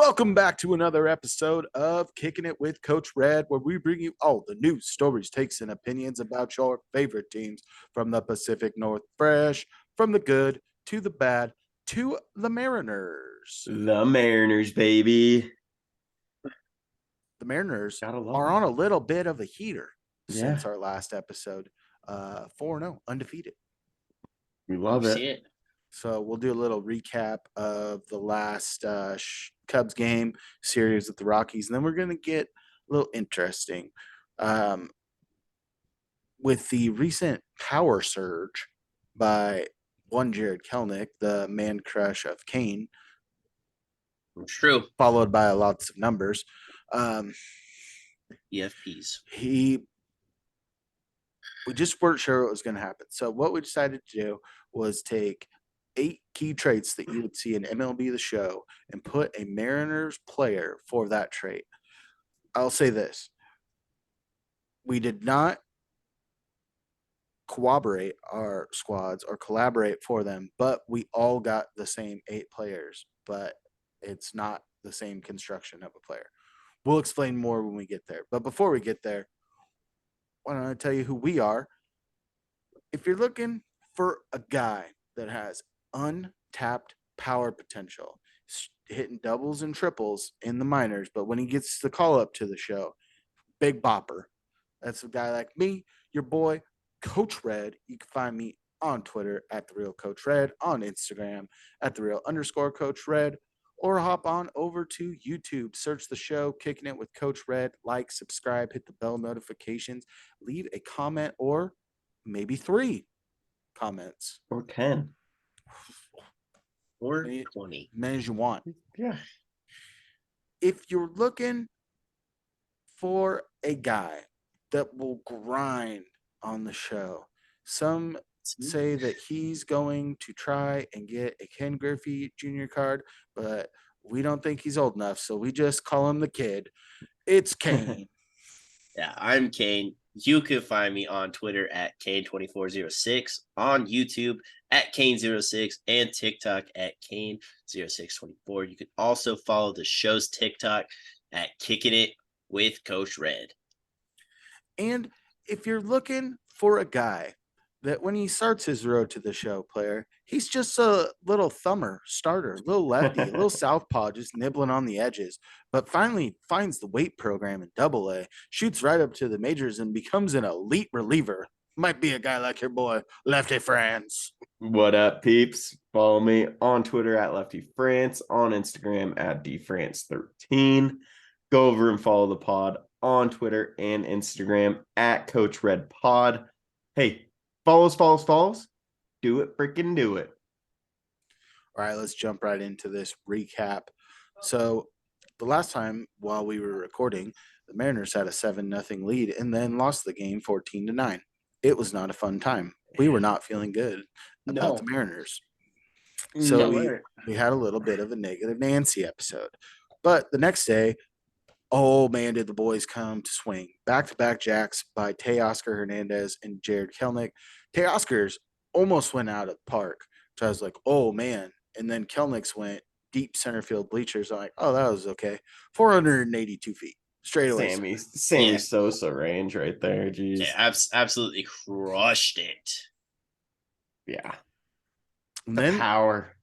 Welcome back to another episode of Kicking It with Coach Red, where we bring you all the news, stories, takes, and opinions about your favorite teams from the Pacific Northwest, from the good to the bad to the Mariners. The Mariners, baby. The Mariners Gotta love are them. on a little bit of a heater since Yeah. our last episode. 4-0, undefeated. We love See it. it. So we'll do a little recap of the last Cubs game series with the Rockies, and then we're going to get a little interesting. With the recent power surge by one Jared Kelnick, the man crush of Cain, It's true. followed by lots of numbers, EFPs. we just weren't sure what was going to happen. So what we decided to do was take 8 key traits that you would see in MLB The Show and put a Mariners player for that trait. I'll say this. We did not corroborate our squads or collaborate for them, but we all got the same 8 players, but it's not the same construction of a player. We'll explain more when we get there. But before we get there, why don't I tell you who we are? If you're looking for a guy that has untapped power potential, hitting doubles and triples in the minors, but when he gets the call up to the show, big bopper. That's a guy like me, your boy, Coach Red. You can find me on Twitter at @TheRealCoachRed, on Instagram at @TheReal_Coach Red, or hop on over to YouTube, search the show, Kicking It with Coach Red, like, subscribe, hit the bell notifications, leave a comment or maybe 3 comments. Or 10. Or 20. Many as you want. Yeah. If you're looking for a guy that will grind on the show, some say that he's going to try and get a Ken Griffey Jr. card, but we don't think he's old enough, so we just call him the kid. It's Cain. Yeah, I'm Cain. You can find me on Twitter at Cain2406, on YouTube at Cain06, and TikTok at Cain0624. You can also follow the show's TikTok at Kicking It with Coach Red. And if you're looking for a guy that when he starts his road to the show player, he's just a little thumber starter, little lefty, a little southpaw, just nibbling on the edges, but finally finds the weight program in AA, shoots right up to the majors and becomes an elite reliever. Might be a guy like your boy, Lefty France. What up, peeps? Follow me on Twitter at Lefty France, on Instagram at DFrance13. Go over and follow the pod on Twitter and Instagram at Coach Red Pod. Hey, follows. Do it, freaking do it. All right, let's jump right into this recap. So the last time while we were recording, the Mariners had a 7-0 lead and then lost the game 14-9. It was not a fun time. We were not feeling good about the Mariners. So we had a little bit of a negative Nancy episode. But the next day, oh man, did the boys come to swing. Back-to-back jacks by Teoscar Hernandez and Jared Kelnick. Teoscar's almost went out of the park. So I was like, oh man. And then Kelnick's went deep center field bleachers. I'm like, oh, that was okay. 482 feet. Straight away. Sammy Sosa range right there. Jeez. Yeah, absolutely crushed it. Yeah. And then power.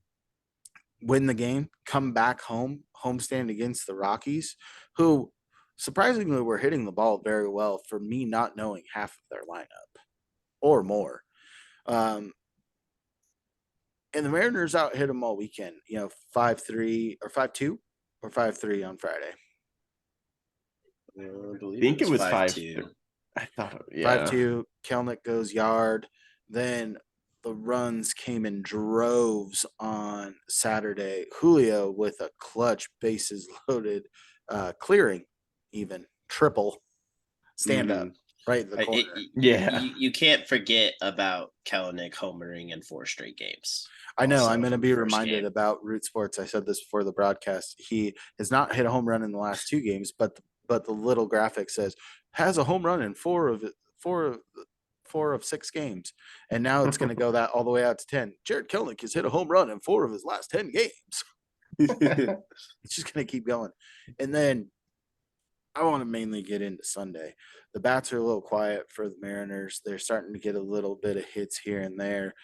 Win the game, come back home, homestand against the Rockies, who surprisingly were hitting the ball very well for me not knowing half of their lineup or more. And the Mariners out hit them all weekend, 5-3 or 5-2 or 5-3 on Friday. I think it was 5-2. I thought, 5-2. Kelnick goes yard. Then the runs came in droves on Saturday. Julio with a clutch, bases loaded, clearing, even triple stand up right in the corner. You can't forget about Kelnick homering in 4 straight games. I know. I'm going to be reminded about Root Sports. I said this before the broadcast. He has not hit a home run in the last 2 games, but the little graphic says has a home run in 4 of 6 games, and now it's going to go that all the way out to 10. Jared Kelnick has hit a home run in 4 of his last 10 games. It's just going to keep going. And then I want to mainly get into Sunday. The bats are a little quiet for the Mariners. They're starting to get a little bit of hits here and there.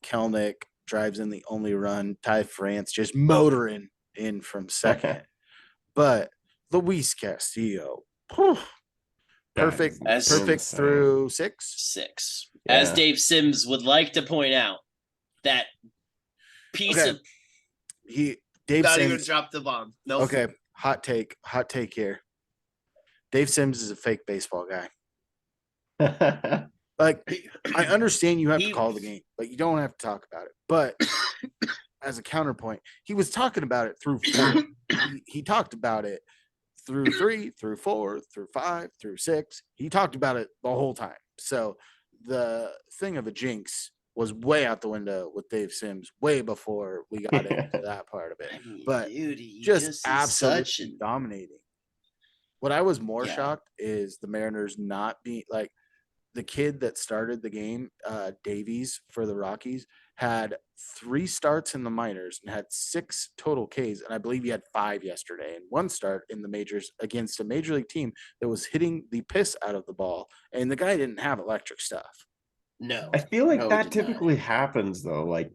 Kelnick drives in the only run. Ty France just motoring in from second. But Luis Castillo, whew, perfect, That's perfect insane. through 6. 6. Yeah. As Dave Sims would like to point out, that piece Okay. of Dave not even Sims. drop the bomb. No. Okay, hot take here. Dave Sims is a fake baseball guy. Like, I understand you have to call the game, but you don't have to talk about it. But as a counterpoint, he was talking about it through 4. He talked about it through 3, through 4, through 5, through 6. He talked about it the whole time. So the thing of a jinx was way out the window with Dave Sims way before we got into that part of it. I mean, But dude, he just is absolutely such an dominating. What I was more Yeah. shocked is the Mariners not being like the kid that started the game, Davies for the Rockies, had 3 starts in the minors and had 6 total Ks. And I believe he had 5 yesterday and 1 start in the majors against a major league team that was hitting the piss out of the ball. And the guy didn't have electric stuff. no. I feel like No, that did not. typically happens though. Like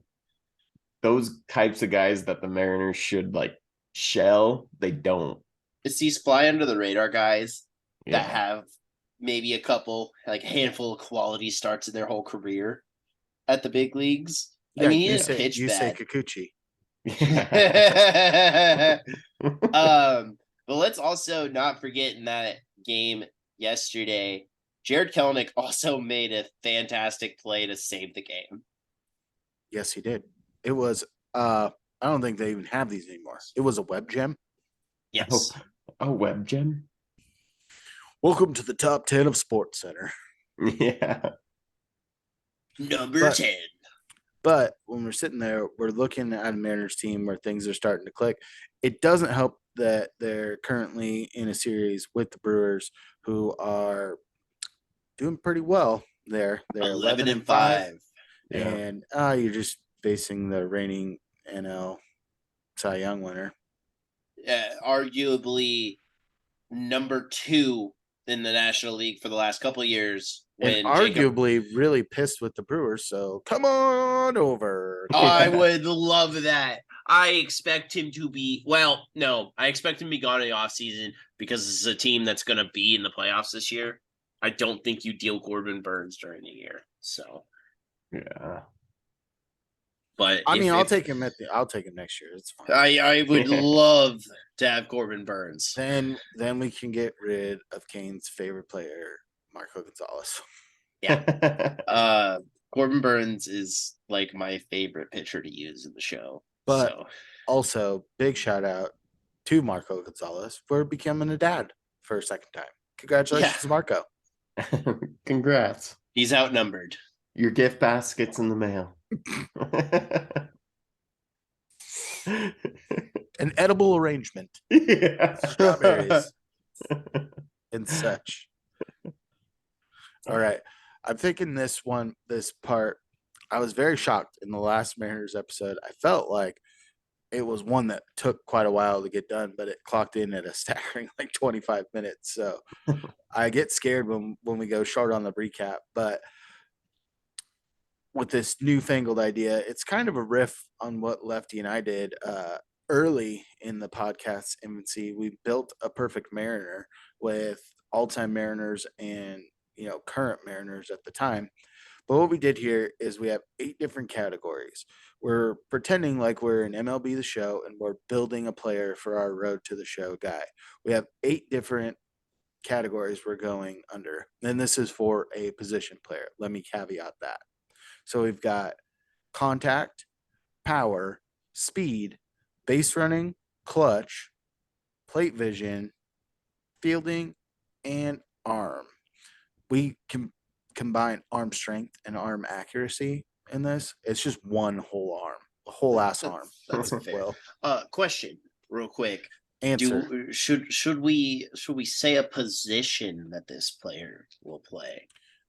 those types of guys that the Mariners should like shell, they don't. It's these fly under the radar guys Yeah. that have maybe a couple, like a handful of quality starts in their whole career at the big leagues. I mean, he didn't pitch you say bad. Kikuchi. Yeah. But let's also not forget in that game yesterday, Jared Kelenic also made a fantastic play to save the game. Yes, he did. It was I don't think they even have these anymore. It was a web gem. Yes. Oh, web gem. Welcome to the top 10 of Sports Center. Yeah. Number 10. But when we're sitting there, we're looking at a Mariners team where things are starting to click. It doesn't help that they're currently in a series with the Brewers, who are doing pretty well there. They're 11-5. Yeah. And you're just facing the reigning NL Cy Young winner. Arguably number 2 in the National League for the last couple of years. And arguably really pissed with the Brewers, so come on over. I would love that. I expect him to be I expect him to be gone in the offseason because this is a team that's going to be in the playoffs this year. I don't think you deal Corbin Burns during the year. So, yeah. But I mean, I'll take him next year. It's fine. I would love to have Corbin Burns. Then we can get rid of Cain's favorite player, Marco Gonzalez. Yeah. Corbin Burns is like my favorite pitcher to use in the show. But so. Also, big shout out to Marco Gonzalez for becoming a dad for a second time. Congratulations, Marco. Congrats. He's outnumbered. Your gift basket's in the mail. An edible arrangement. Yeah. Strawberries and such. All right. I'm thinking this part, I was very shocked in the last Mariners episode. I felt like it was one that took quite a while to get done, but it clocked in at a staggering like 25 minutes. So I get scared when we go short on the recap. But with this newfangled idea, it's kind of a riff on what Lefty and I did early in the podcast's infancy. We built a perfect Mariner with all-time Mariners and current Mariners at the time. But what we did here is we have 8 different categories. We're pretending like we're an MLB The Show and we're building a player for our Road to the Show guy. We have 8 different categories we're going under. And this is for a position player. Let me caveat that. So we've got contact, power, speed, base running, clutch, plate vision, fielding, and arm. We can combine arm strength and arm accuracy in this. It's just one whole arm, a whole ass arm. That's fair. Question, real quick. Answer. Should we say a position that this player will play?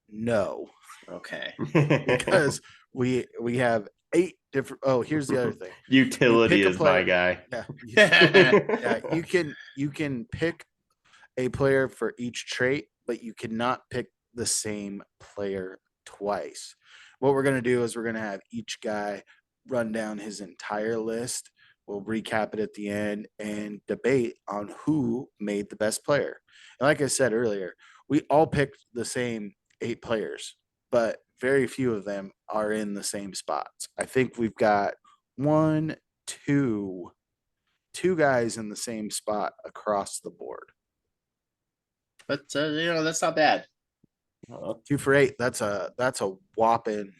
No. Okay. Because we have 8 different. Oh, here's the other thing. Utility a is my player. guy. Yeah, you can pick a player for each trait, but you cannot pick the same player twice. What we're gonna do is we're gonna have each guy run down his entire list. We'll recap it at the end and debate on who made the best player. And like I said earlier, we all picked the same 8 players, but very few of them are in the same spots. I think we've got one, two guys in the same spot across the board. But that's not bad. 2 for 8. That's a whopping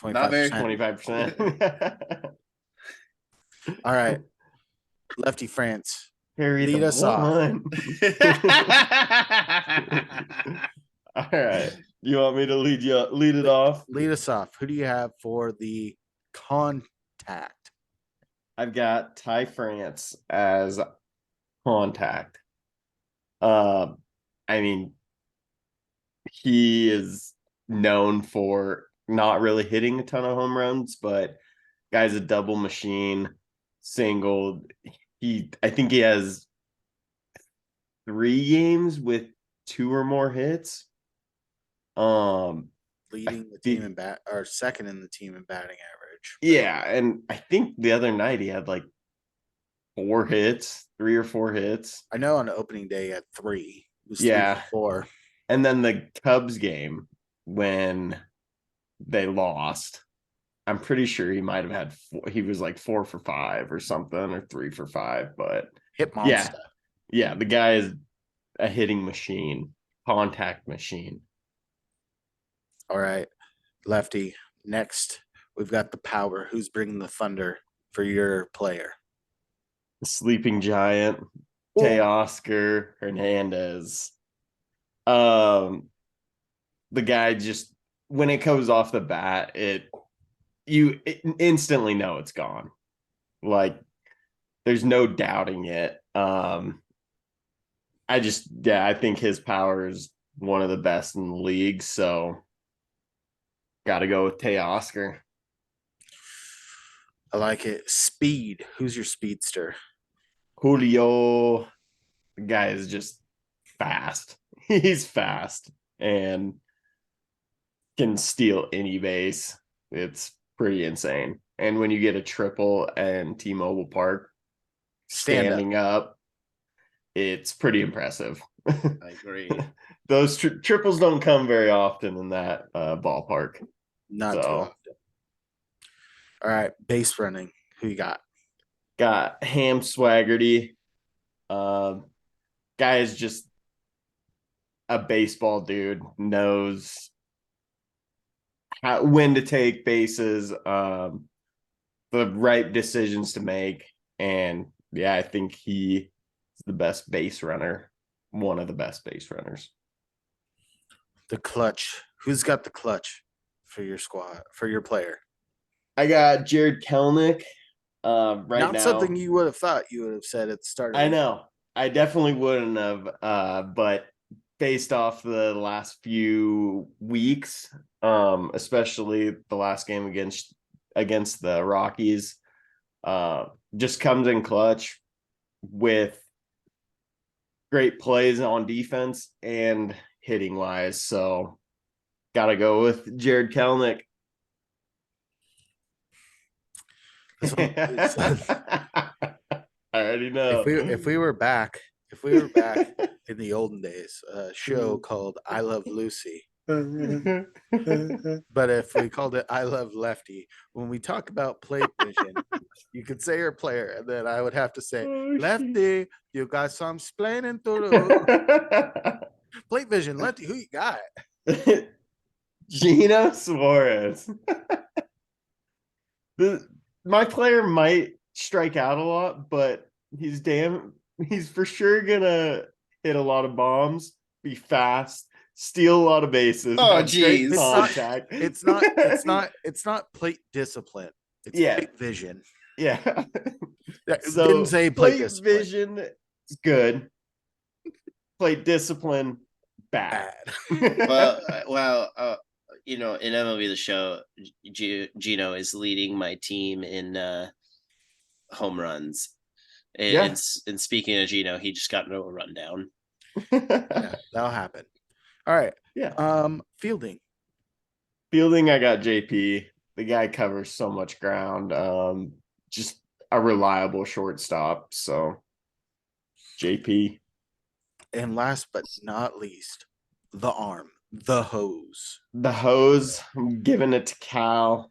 Not very 25%. 25%. All right, Lefty France, Carry lead the us off. one. All right. You want me to lead it off? Lead us off. Who do you have for the contact? I've got Ty France as contact. I mean, he is known for not really hitting a ton of home runs, but guy's a double machine, single. I think he has 3 games with 2 or more hits. Leading the team in bat, or second in the team in batting average. Yeah, and I think the other night he had like 4 hits, 3 or 4 hits. I know on the opening day he had 3. It was Yeah. 3 for 4. And then the Cubs game when they lost, I'm pretty sure he might have had 4, he was like 4 for 5 or something, or 3 for 5. But Hit monster. Yeah, the guy is a hitting machine, contact machine. All right, Lefty. Next, we've got the power. Who's bringing the thunder for your player? The sleeping giant, Teoscar Hernandez. The guy just, when it goes off the bat, you instantly know it's gone. Like, there's no doubting it. I think his power is one of the best in the league, so got to go with Teoscar. I like it. Speed. Who's your speedster? Julio. The guy is just fast. He's fast and can steal any base. It's pretty insane. And when you get a triple and T-Mobile Park standing up, it's pretty impressive. I agree. Those triples don't come very often in that ballpark. Not too often. All right, base running. Who you got? Got Ham Swaggerty. Guy is just a baseball dude, knows when to take bases, the right decisions to make. And I think he is the best base runner, one of the best base runners. The clutch. Who's got the clutch for your squad, for your player? I got Jared Kelenic. Not something you would have thought you would have said at the start. I know. I definitely wouldn't have. But based off the last few weeks, especially the last game against the Rockies, just comes in clutch with great plays on defense and hitting wise. So got to go with Jared Kelenic. I already know. If we were back in the olden days, a show called I Love Lucy. But if we called it I Love Lefty, when we talk about plate vision, you could say your player, and then I would have to say, Lefty, you got some splaining to do. Plate vision, Lefty, who you got? Gino Suarez. My player might strike out a lot, but he's for sure gonna hit a lot of bombs, be fast, steal a lot of bases. Oh, geez. It's not plate discipline. It's plate vision. Yeah. So didn't say plate discipline. Vision is good. Plate discipline bad. well, in MLB the show, Gino is leading my team in home runs. And speaking of Gino, he just got into a rundown. Yeah, that'll happen. All right. Yeah. Fielding. Fielding, I got JP. The guy covers so much ground. Just a reliable shortstop. So JP. And last but not least, the arm, the hose. The hose, I'm giving it to Cal.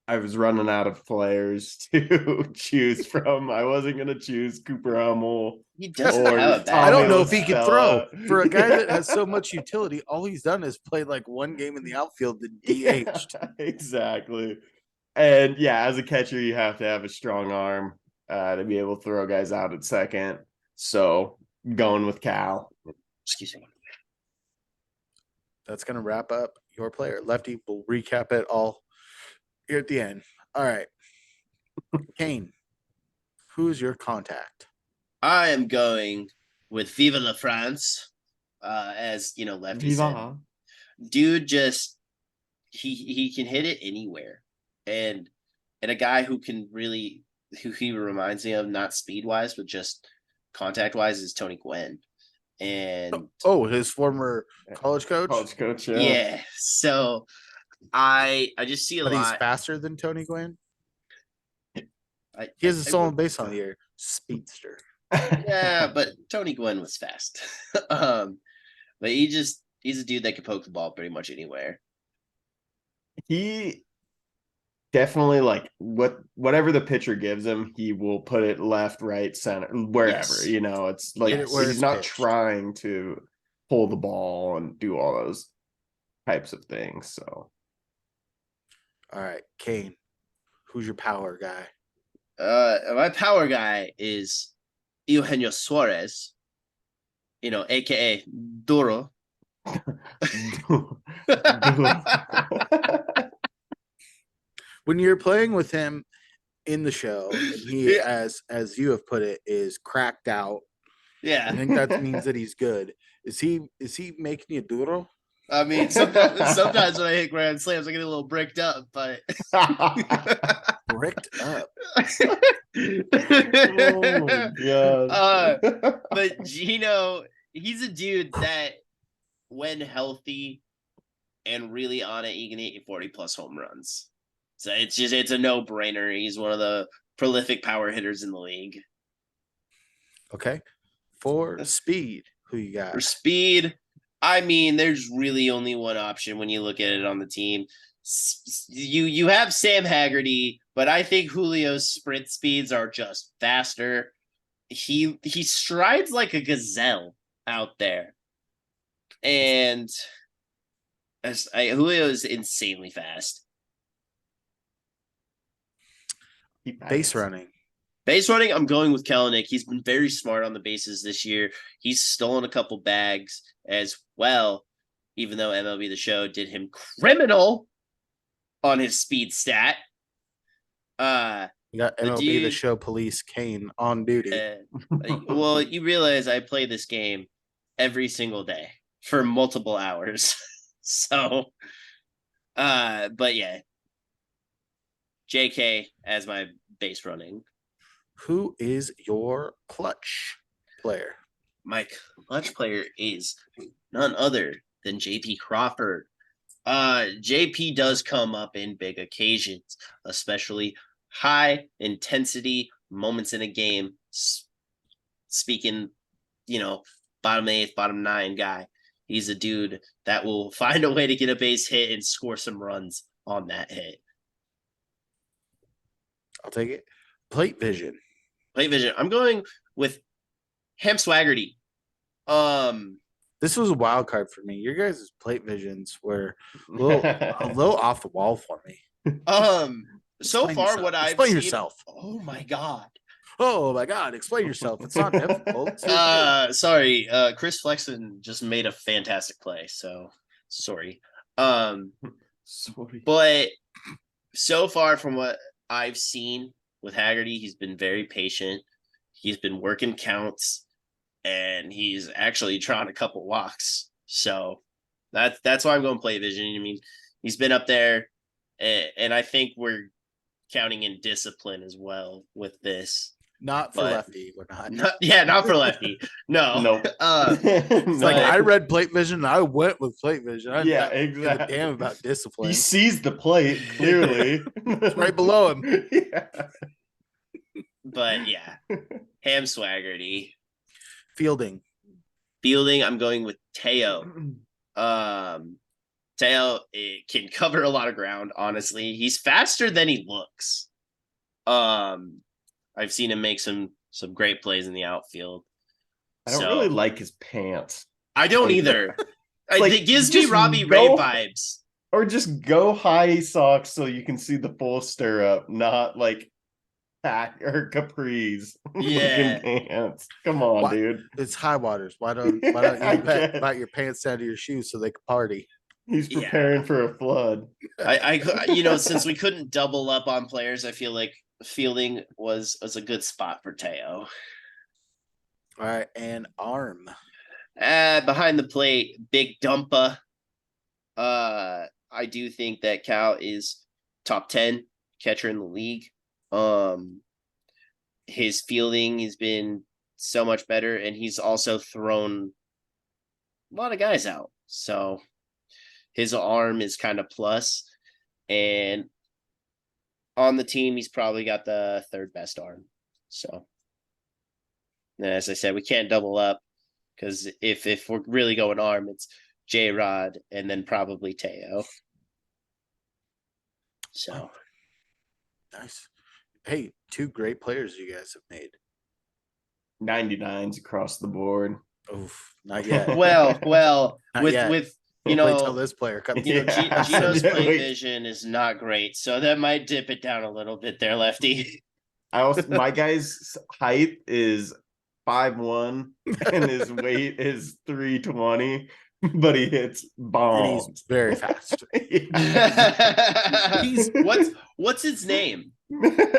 I was running out of players to choose from. I wasn't going to choose Cooper Hummel. He doesn't or have a bad. I don't Tommy know if he can throw. Stella. For a guy that has so much utility, all he's done is play like one game in the outfield and DH'd. Yeah, exactly. And yeah, as a catcher, you have to have a strong arm to be able to throw guys out at second. So going with Cal. Excuse me. That's going to wrap up your player. Lefty, we'll recap it all here at the end. All right. Cain, who's your contact? I am going with Viva la France, as Lefty said. Dude, just he can hit it anywhere, and a guy who he reminds me of, not speed wise, but just contact wise, is Tony Gwynn. And his former college coach. College coach, yeah. So I just see a lot. He's faster than Tony Gwynn. He has a stolen base on the year. Speedster. Yeah, but Tony Gwynn was fast. But he's a dude that can poke the ball pretty much anywhere. He definitely, like, whatever the pitcher gives him, he will put it left, right, center, wherever. Yes. It's like he's not trying to pull the ball and do all those types of things. So, all right, Cain, who's your power guy? My power guy is Eugenio Suarez, aka Duro. When you're playing with him in the show, and he, as you have put it, is cracked out. Yeah, I think that means that he's good. Is he making you duro? I mean, sometimes when I hit grand slams, I get a little bricked up, but bricked up. Oh my god! But Gino, he's a dude that, when healthy and really on it, he can hit you 40 plus home runs. So it's a no brainer. He's one of the prolific power hitters in the league. Okay. For speed, who you got? For speed, I mean, there's really only one option when you look at it on the team. You have Sam Haggerty, but I think Julio's sprint speeds are just faster. He strides like a gazelle out there, and Julio is insanely fast. Base running, I'm going with Kelenic. He's been very smart on the bases this year. He's stolen a couple bags as well, even though MLB The Show did him criminal on his speed stat. You got MLB The Show police Cain on duty. Well, you realize I play this game every single day for multiple hours. So, but yeah, JK as my base running. Who is your clutch player? My clutch player is none other than JP Crawford. JP does come up in big occasions, especially high intensity moments in a game. Speaking, bottom 8th, bottom 9 guy. He's a dude that will find a way to get a base hit and score some runs on that hit. I'll take it. Plate vision. I'm going with Ham Swaggerty. This was a wild card for me. Your guys' plate visions were a little off the wall for me. So far, what I've explain seen, yourself. Oh my god. Explain yourself. It's not difficult. Sorry. Chris Flexen just made a fantastic play, so sorry. Sorry. But so far from what I've seen with Haggerty, he's been very patient. He's been working counts, and he's actually drawn a couple walks. So That's why I'm going play vision. I mean, he's been up there, and I think we're counting in discipline as well with this. Not for But- lefty. We're not. Not for lefty. No. Nope. It's like But- I read plate vision and I went with plate vision. I Yeah, don't give a exactly. damn about discipline. He sees the plate clearly. It's right below him. Yeah. But yeah, Ham Swaggerty. Fielding. Fielding, I'm going with Teo. Teo can cover a lot of ground, honestly. He's faster than he looks. I've seen him make some great plays in the outfield. I don't really like his pants. I don't either. Like, It gives me just Robbie Ray go- vibes. Or just go high socks so you can see the full stirrup, not like pack or capris. Yeah. looking pants. Come on, Why- dude. It's high waters. Why don't I you get it. bat your pants down to your shoes so they can party? He's Yeah. preparing for a flood. I since we couldn't double up on players, I feel like fielding was a good spot for Teo. All right, and arm. Behind the plate, big dumpa. I do think that Cal is top 10 catcher in the league. His fielding has been so much better, and he's also thrown a lot of guys out. So his arm is kind of plus, and on the team, he's probably got the third best arm. So, and as I said, we can't double up because if we're really going arm, it's J Rod and then probably Teo. So Nice. Hey, two great players you guys have made. 99s across the board. Oof, not yet. well, Not with yet. with you Wait till know this player comes. you know Yeah. Gino's Yeah, play wait. vision is not great, so that might dip it down a little bit there, Lefty. I also my guy's height is 5'1" and his weight is 320, but he hits And bombs. he's very fast. He's what's his name?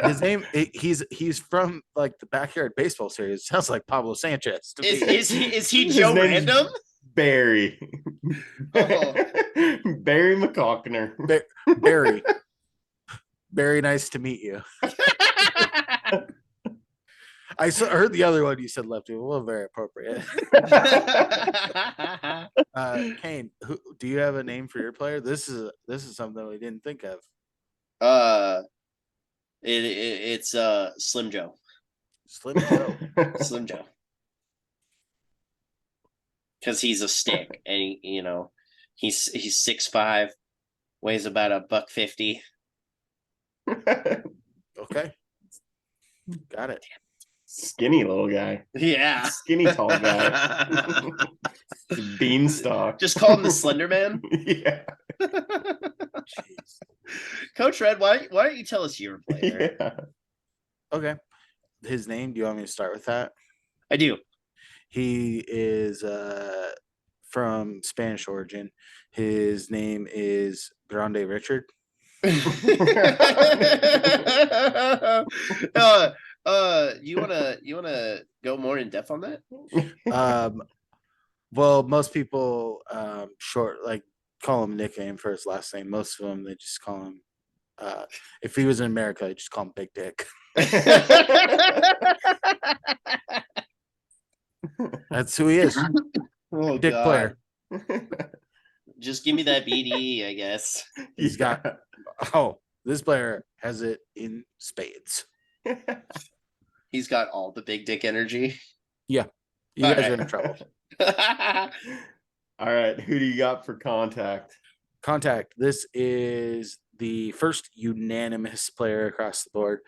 His name, he's from like the backyard baseball series. Sounds like Pablo Sanchez. To me. Is he His Joe name's Random? Barry. Oh. Barry McCockner. Barry. Very nice to meet you. I heard the other one you said lefty. Well, very appropriate. Kane, do you have a name for your player? This is something we didn't think of. It's Slim Joe. Slim Joe. Slim Joe. Because he's a stick, and he's 6'5", weighs about $150. Okay, got it. Skinny little guy. Yeah. Skinny tall guy. Beanstalk. Just call him the Slender Man. Yeah. Jeez. Coach Red, why don't you tell us your player? Yeah. Okay, his name. Do you want me to start with that? I do. He is from Spanish origin. His name is Grande Richard. You wanna go more in depth on that? Well, most people short like call him a nickname for his last name. Most of them they just call him. If he was in America, they just call him Big Dick. That's who he is. Oh, Dick God. player. Just give me that BDE, I guess. He's got. Oh, this player has it in spades. He's got all the big dick energy. You All guys are right. in trouble. All right. Who do you got for contact? Contact. This is the first unanimous player across the board.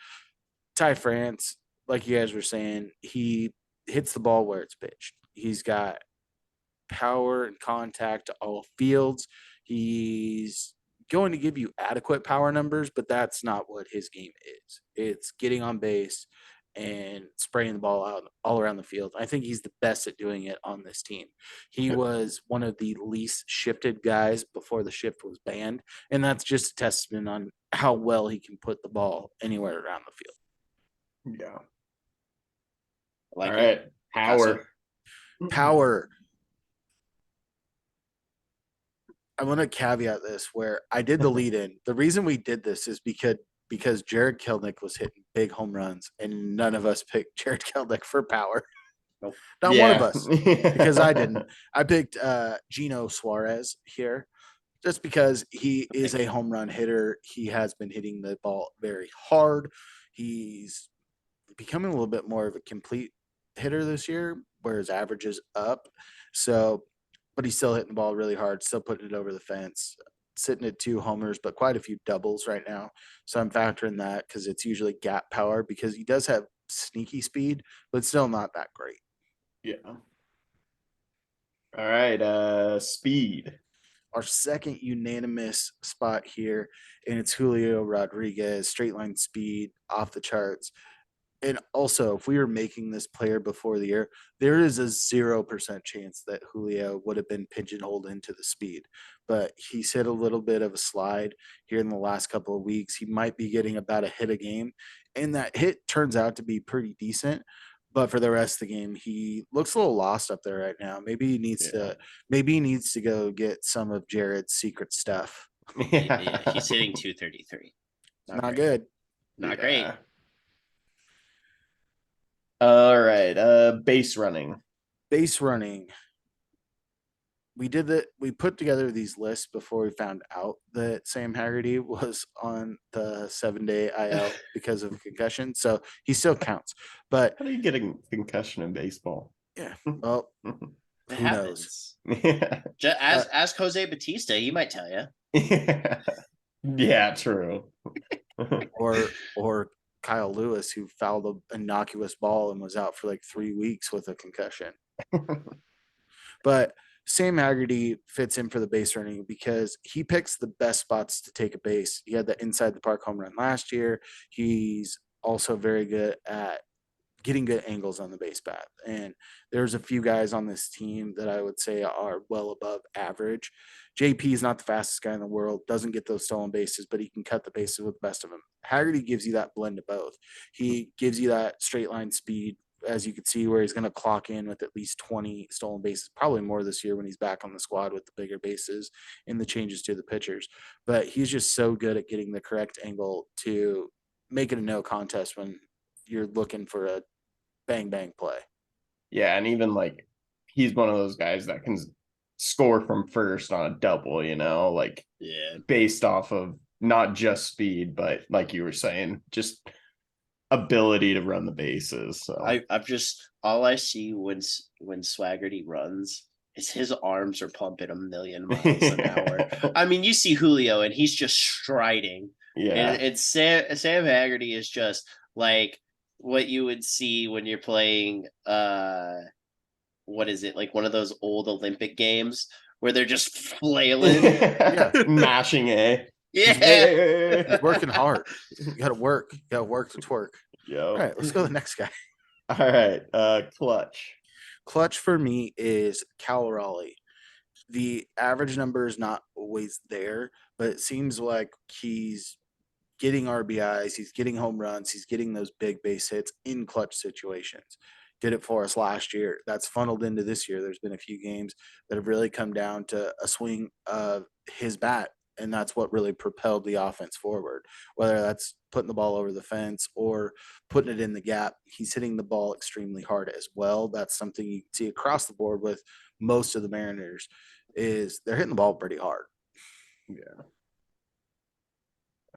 Ty France, like you guys were saying, he hits the ball where it's pitched. He's got power and contact to all fields. He's going to give you adequate power numbers, but that's not what his game is. It's getting on base and spraying the ball out all around the field. I think he's the best at doing it on this team. He was one of the least shifted guys before the shift was banned, and that's just a testament on how well he can put the ball anywhere around the field. Yeah. Like All it. right. Power. Power. I want to caveat this where I did the lead in. The reason we did this is because Jared Kelnick was hitting big home runs, and none of us picked Jared Kelnick for power. Nope. Not one of us, because I didn't. I picked Gino Suarez here just because he is a home run hitter. He has been hitting the ball very hard. He's becoming a little bit more of a complete hitter this year, where his average is up. So, but he's still hitting the ball really hard, still putting it over the fence, sitting at 2 homers, but quite a few doubles right now. So I'm factoring that because it's usually gap power because he does have sneaky speed, but still not that great. Yeah. All right. Speed. Our second unanimous spot here, and it's Julio Rodriguez, straight line speed off the charts. And also, if we were making this player before the year, there is a 0% chance that Julio would have been pigeonholed into the speed. But he's hit a little bit of a slide here in the last couple of weeks. He might be getting about a hit a game, and that hit turns out to be pretty decent. But for the rest of the game, he looks a little lost up there right now. Maybe he needs to go get some of Jared's secret stuff. Yeah, he's hitting 233. Not good. Not great. All right. Base running. Base running. We put together these lists before we found out that Sam Haggerty was on the 7-day IL because of concussion. So he still counts. But How do you get a concussion in baseball? yeah, well, It who happens. knows? Yeah. Ask Jose Batista. He might tell you. Yeah, true. Or Kyle Lewis, who fouled an innocuous ball and was out for like 3 weeks with a concussion. But Sam Haggerty fits in for the base running because he picks the best spots to take a base. He had the inside the park home run last year. He's also very good at getting good angles on the base path. And there's a few guys on this team that I would say are well above average. JP is not the fastest guy in the world, doesn't get those stolen bases, but he can cut the bases with the best of them. Haggerty gives you that blend of both. He gives you that straight line speed, as you can see, where he's going to clock in with at least 20 stolen bases, probably more this year when he's back on the squad with the bigger bases and the changes to the pitchers. But he's just so good at getting the correct angle to make it a no contest when you're looking for a bang bang play. Yeah, and even like he's one of those guys that can score from first on a double, like based off of not just speed, but like you were saying, just ability to run the bases. So I've just all I see when Swaggerty runs is his arms are pumping a million miles an hour. I mean, you see Julio and he's just striding. Yeah. And Sam Haggerty is just like what you would see when you're playing what is it, like one of those old Olympic games where they're just flailing. Mashing Yeah. He's working hard. You gotta work. You gotta work to twerk. Yeah. All right, let's go to the next guy. All right. Clutch. Clutch for me is Cal Raleigh. The average number is not always there, but it seems like he's getting RBIs, he's getting home runs, he's getting those big base hits in clutch situations. Did it for us last year. That's funneled into this year. There's been a few games that have really come down to a swing of his bat, and that's what really propelled the offense forward. Whether that's putting the ball over the fence or putting it in the gap, he's hitting the ball extremely hard as well. That's something you can see across the board with most of the Mariners is they're hitting the ball pretty hard. Yeah.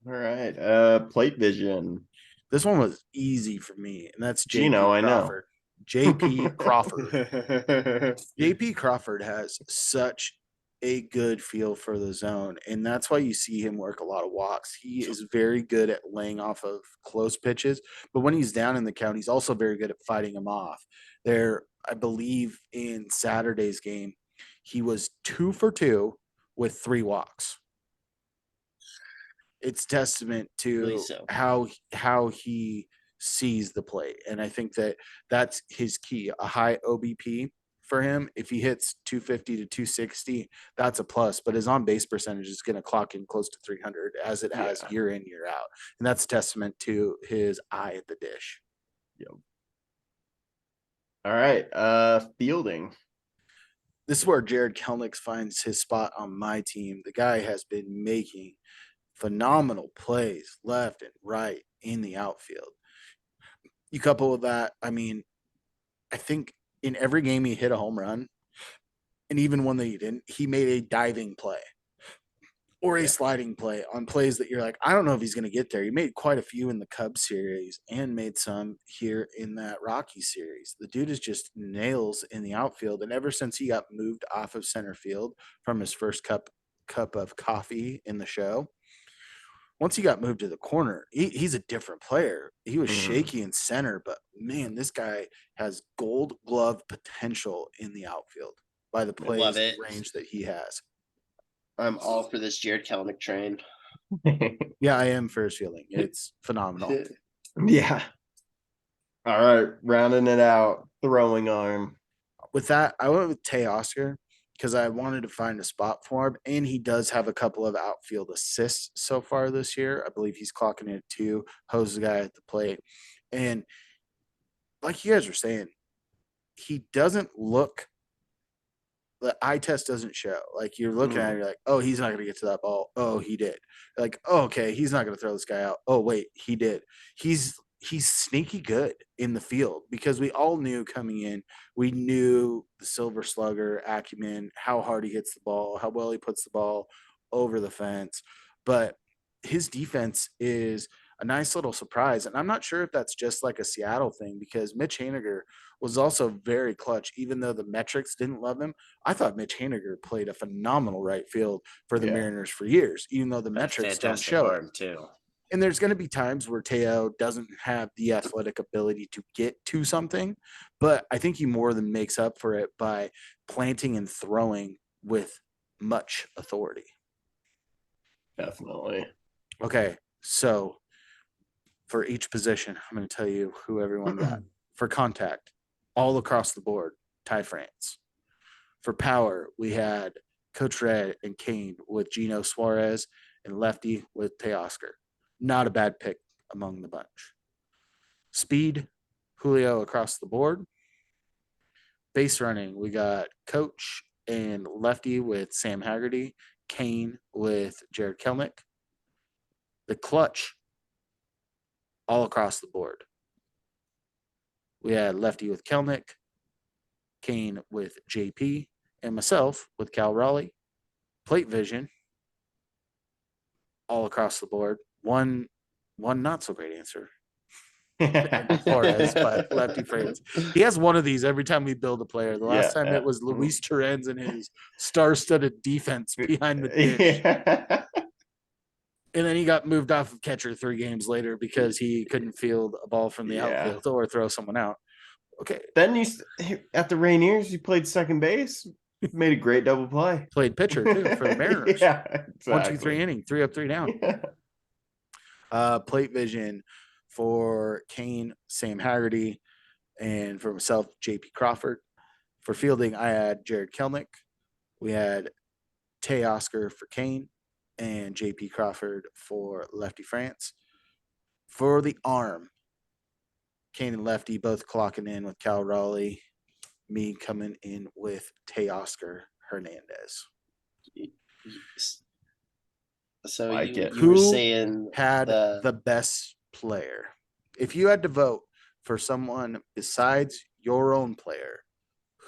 All right. Plate vision. This one was easy for me, and that's Gino, I know. Crawford. JP Crawford. JP Crawford has such a good feel for the zone, and that's why you see him work a lot of walks. He is very good at laying off of close pitches, but when he's down in the count, he's also very good at fighting them off. There, I believe in Saturday's game, he was 2 for 2 with 3 walks. It's testament to how he sees the play, and I think that's his key. A high OBP for him. If he hits 250 to 260, that's a plus. But his on base percentage is going to clock in close to 300 as it has year in year out, and that's a testament to his eye at the dish. Yep. All right. Fielding. this is where Jared Kelnick finds his spot on my team. The guy has been making phenomenal plays left and right in the outfield. You couple with that, I mean, I think in every game he hit a home run, and even one that he didn't, he made a diving play or a sliding play on plays that you're like, I don't know if he's going to get there. He made quite a few in the Cubs series and made some here in that Rocky series. The dude is just nails in the outfield. And ever since he got moved off of center field from his first cup of coffee in the show, once he got moved to the corner, he's a different player. He was shaky in center, but man, this guy has gold glove potential in the outfield by the plays and range that he has. I'm all for this Jared Kelnick train. Yeah, I am first feeling. It's phenomenal. Yeah. All right, rounding it out, throwing arm. With that, I went with Teoscar because I wanted to find a spot for him, and he does have a couple of outfield assists so far this year. I believe he's clocking in at 2, hoses the guy at the plate. And like you guys were saying, he doesn't look – the eye test doesn't show. Like you're looking at it, you're like, oh, he's not going to get to that ball. Oh, he did. Like, oh, okay, he's not going to throw this guy out. Oh, wait, he did. He's sneaky good in the field because we all knew coming in, we knew the silver slugger acumen, how hard he hits the ball, how well he puts the ball over the fence. But his defense is a nice little surprise. And I'm not sure if that's just like a Seattle thing because Mitch Haniger was also very clutch, even though the metrics didn't love him. I thought Mitch Haniger played a phenomenal right field for the Mariners for years, even though the metrics don't show it. Too. And there's going to be times where Teo doesn't have the athletic ability to get to something, but I think he more than makes up for it by planting and throwing with much authority. Definitely. Okay, so for each position, I'm going to tell you who everyone got. For contact, all across the board, Ty France. For power, we had Coach Red and Cain with Gino Suarez and Lefty with Teoscar. Not a bad pick among the bunch. Speed, Julio across the board. Base running, we got Coach and Lefty with Sam Haggerty, Cain with Jared Kelnick. The clutch, all across the board. We had Lefty with Kelnick, Cain with JP, and myself with Cal Raleigh. Plate vision, all across the board. One not so great answer. Flores, but Lefty France. He has one of these every time we build a player. The last time it was Luis Torrens and his star-studded defense behind the dish. And then he got moved off of catcher 3 games later because he couldn't field a ball from the outfield or throw someone out. Okay. Then at the Rainiers, you played second base. Made a great double play. Played pitcher too for the Mariners. Yeah, exactly. 1, 2, 3 inning, 3 up, 3 down. Yeah. Plate vision for Cain, Sam Haggerty, and for myself, JP Crawford. For fielding, I had Jared Kelnick. We had Teoscar for Cain and JP Crawford for Lefty France. For the arm, Cain and Lefty both clocking in with Cal Raleigh. Me coming in with Teoscar Hernandez. So you were saying had the best player. If you had to vote for someone besides your own player,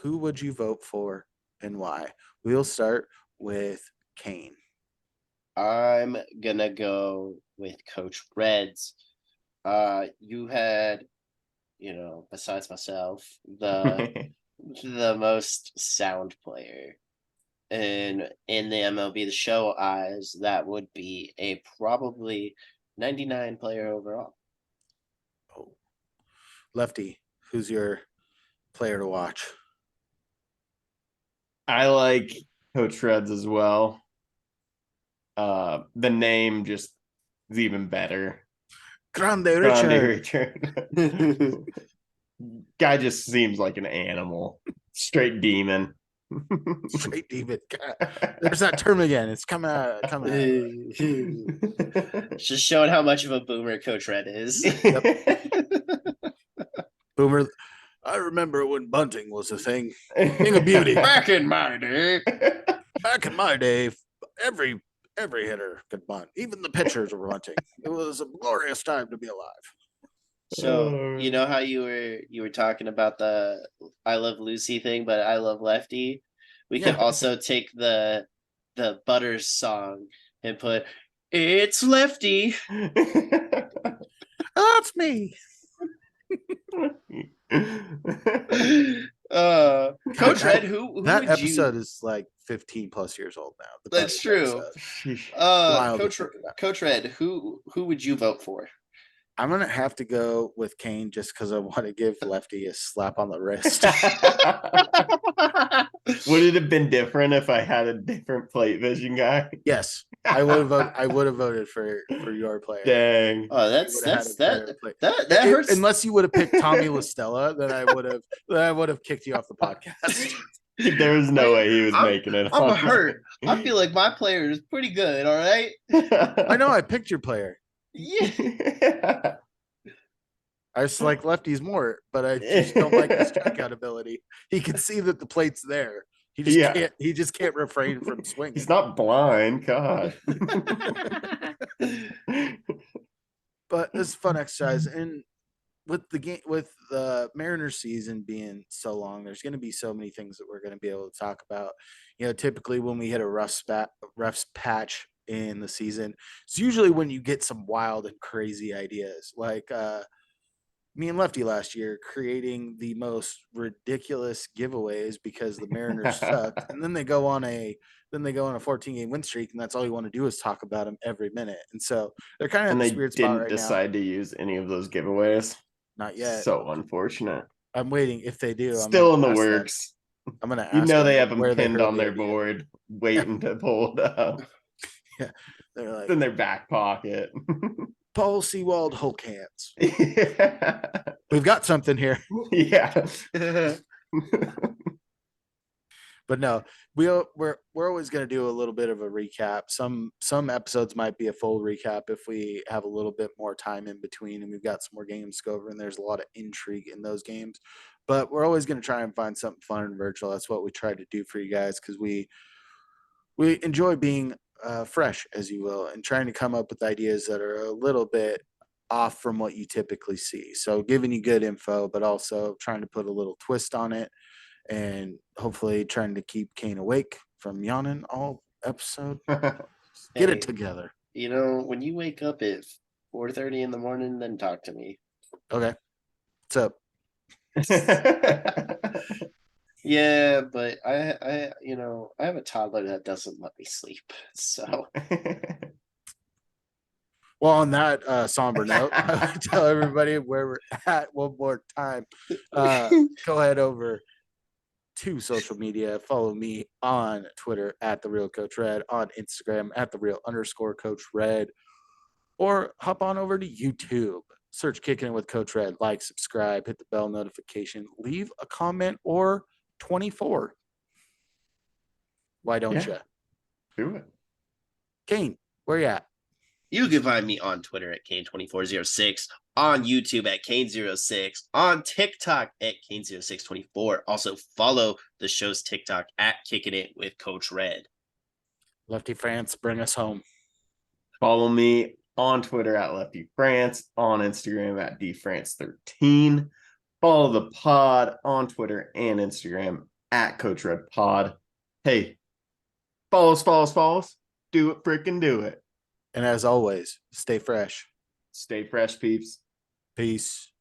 who would you vote for and why? We'll start with Cain. I'm gonna go with Coach Reds. You had, besides myself, the most sound player. And in the MLB, the show eyes, that would be a probably 99 player overall. Oh. Lefty, who's your player to watch? I like Coach Reds as well. The name just is even better. Grande Richard. Guy just seems like an animal. Straight demon. Straight demon. There's that term again. It's coming out. Just showing how much of a boomer Coach Red is. Boomer. I remember when bunting was a thing. Thing of beauty. Back in my day. Back in my day, every hitter could bunt. Even the pitchers were bunting. It was a glorious time to be alive. So you know how you were talking about the I Love Lucy thing, but I Love Lefty. We could Yeah. also take the Butters song and put It's Lefty. That's me. Coach that- Red, who That would episode you? is like 15 plus years old now. The That's Butters true. episode. Wild to Coach think about. Coach Red, who would you vote for? I'm gonna have to go with Cain just because I want to give Lefty a slap on the wrist. Would it have been different if I had a different plate vision guy? Yes, I would have voted for your player. Dang. Oh, You that's would have had a better play. that hurts. Unless you would have picked Tommy LaStella, then I would have kicked you off the podcast. There was no way he was I'm- making it. I'm on hurt. I feel like my player is pretty good. All right. I know I picked your player. Yeah. I just like lefties more, but I just don't like his strikeout ability. He can see that the plate's there. He just can't refrain from swinging. He's not blind. God. But this is a fun exercise, and with the Mariners season being so long, there's going to be so many things that we're going to be able to talk about. Typically when we hit a rough patch in the season, it's usually when you get some wild and crazy ideas, like me and Lefty last year creating the most ridiculous giveaways because the Mariners sucked, and then they go on a 14-game win streak, and that's all you want to do is talk about them every minute. And so they're kind of And in they the weird spot didn't right decide to use any of those giveaways. Not yet. So unfortunate. I'm waiting. If they do, Still in the ask them. works. I'm gonna ask. You know they them have them where they pinned heard on the their idea. board, waiting to pull it up. Yeah, they're like It's in their back pocket. Paul Sewald Hulk hands. Yeah. We've got something here. Yeah. But no, we're always going to do a little bit of a recap. Some episodes might be a full recap if we have a little bit more time in between, and we've got some more games to go over, and there's a lot of intrigue in those games. But we're always going to try and find something fun and virtual. That's what we try to do for you guys, because we enjoy being fresh, as you will, and trying to come up with ideas that are a little bit off from what you typically see. So giving you good info, but also trying to put a little twist on it, and hopefully trying to keep Cain awake from yawning all episode. Get it together. When you wake up at 4:30 in the morning, then talk to me. Okay. What's up? Yeah, but I have a toddler that doesn't let me sleep. So Well, on that somber note, I would tell everybody where we're at one more time. Go head over to social media. Follow me on Twitter at The Real Coach Red, on Instagram at The Real_Coach Red, or hop on over to YouTube. Search Kicking It with Coach Red. Like, subscribe, hit the bell notification, leave a comment or 24. Why don't you? Do it. Cain, where you at? you can find me on Twitter at Kane2406, on YouTube at Kane06, on TikTok at Kane0624. Also follow the show's TikTok at Kicking It with Coach Red. Lefty France, bring us home. Follow me on Twitter at Lefty France, on Instagram at DFrance13. Follow the pod on Twitter and Instagram at Coach Red Pod. Hey, follow us. Do it, freaking do it. And as always, stay fresh. Stay fresh, peeps. Peace.